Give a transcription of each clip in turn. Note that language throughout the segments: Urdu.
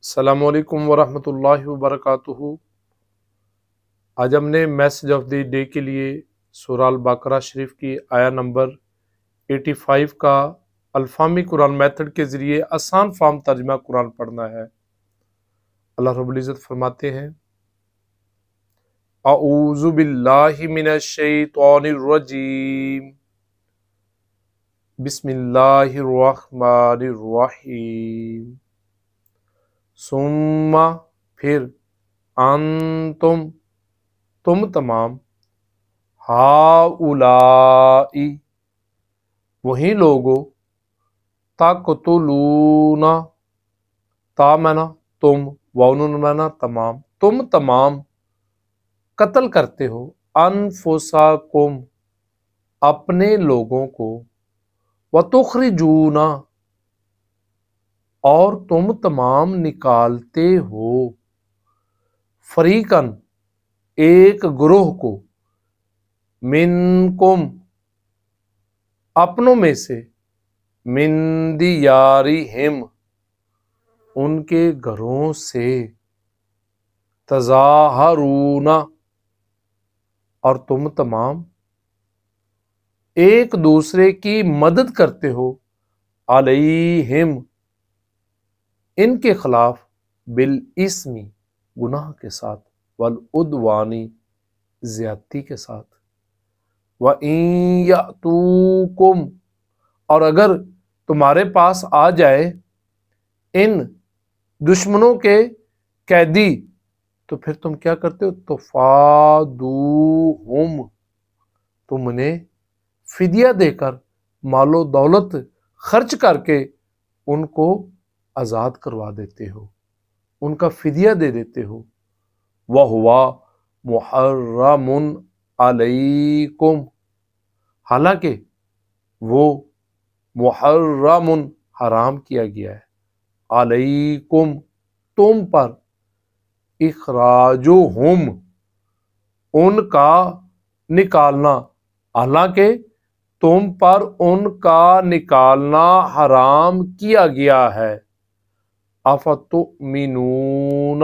السلام علیکم ورحمۃ اللہ وبرکاتہ۔ آج ہم نے میسج آف دی ڈے کے لیے سورہ البقرہ شریف کی آیا نمبر 85 کا الفامی قرآن میتھڈ کے ذریعے آسان فارم ترجمہ قرآن پڑھنا ہے۔ اللہ رب العزت فرماتے ہیں اعوذ باللہ من الشیطان الرجیم بسم اللہ الرحمن الرحیم ثم پھر انتم تم تمام ہؤلائی وہی لوگو تقتلون تا منا تم وَنُن منا تمام تم تمام قتل کرتے ہو انفسکم اپنے لوگوں کو وتخرجون اور تم تمام نکالتے ہو فریقاً ایک گروہ کو منکم اپنوں میں سے من دیارہم ان کے گھروں سے تظاہرون اور تم تمام ایک دوسرے کی مدد کرتے ہو علیہم ان کے خلاف بالاسمی گناہ کے ساتھ والعدوانی زیادتی کے ساتھ وَإِن يَأْتُوكُمْ اور اگر تمہارے پاس آ جائے ان دشمنوں کے قیدی تو پھر تم کیا کرتے ہو تفادوہم تم انہیں فدیہ دے کر مال و دولت خرچ کر کے ان کو آزاد کروا دیتے ہو ان کا فدیہ دے دیتے ہو وَهُوَ مُحَرَّمٌ عَلَيْكُمْ حالانکہ وہ محرم حرام کیا گیا ہے علیکم تم پر اخراجہم ان کا نکالنا حالانکہ تم پر ان کا نکالنا حرام کیا گیا ہے افتؤمنون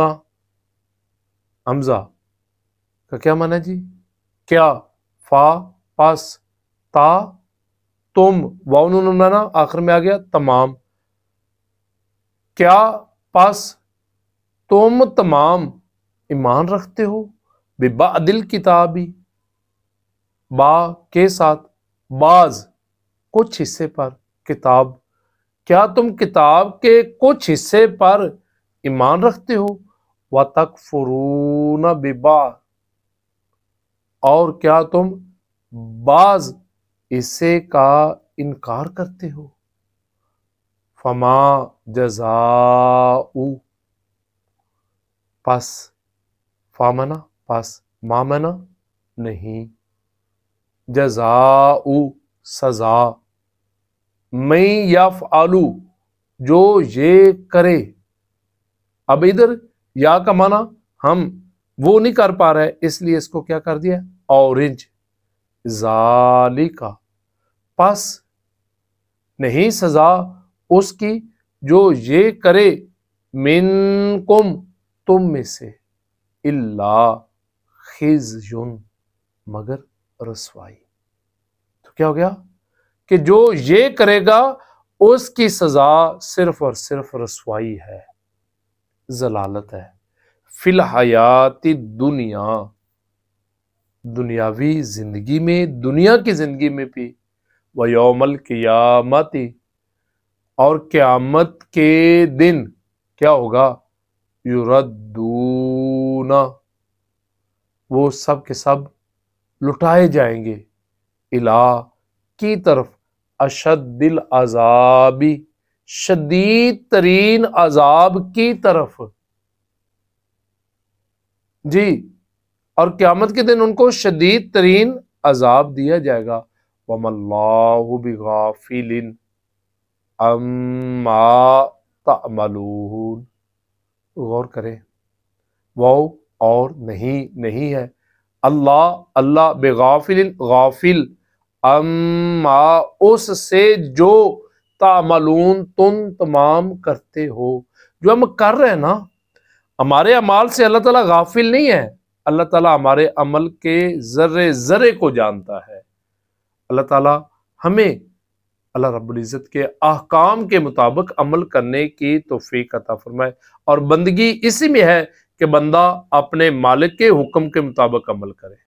حمزہ کا کیا معنی جی کیا فا پس تا تم واؤن مانا آخر میں آ گیا تمام کیا پس تم تمام ایمان رکھتے ہو ببعض الکتابی با کے ساتھ بعض کچھ حصے پر کتاب کیا تم کتاب کے کچھ حصے پر ایمان رکھتے ہو وَتَكْفُرُونَ بِبَعْضٍ اور کیا تم بعض حصے کا انکار کرتے ہو فما جزاؤ پس فامنا پس مامنا نہیں جزاؤ سزا میں یفعلو جو یہ کرے اب ادھر یا کا معنی ہم وہ نہیں کر پا رہے اس لیے اس کو کیا کر دیا اورنج ذالکا پس نہیں سزا اس کی جو یہ کرے منکم تم میں سے الا خزی مگر رسوائی تو کیا ہو گیا کہ جو یہ کرے گا اس کی سزا صرف اور صرف رسوائی ہے ضلالت ہے فی الحیات دنیا دنیاوی زندگی میں دنیا کی زندگی میں بھی ویوم القیامت اور قیامت کے دن کیا ہوگا یردون وہ سب کے سب لٹائے جائیں گے الہ کی طرف اشد العذاب شدید ترین عذاب کی طرف جی اور قیامت کے دن ان کو شدید ترین عذاب دیا جائے گا وَمَا اللَّهُ بِغَافِلٍ عَمَّا تَعْمَلُونَ غور کریں واو اور نہیں ہے اللہ بغافل غافل اما اس سے جو تعملون تم تمام کرتے ہو جو ہم کر رہے ہیں نا، ہمارے اعمال سے اللہ تعالیٰ غافل نہیں ہے، اللہ تعالیٰ ہمارے عمل کے ذرے ذرے کو جانتا ہے۔ اللہ تعالیٰ ہمیں اللہ رب العزت کے احکام کے مطابق عمل کرنے کی توفیق عطا فرمائے، اور بندگی اسی میں ہے کہ بندہ اپنے مالک کے حکم کے مطابق عمل کرے۔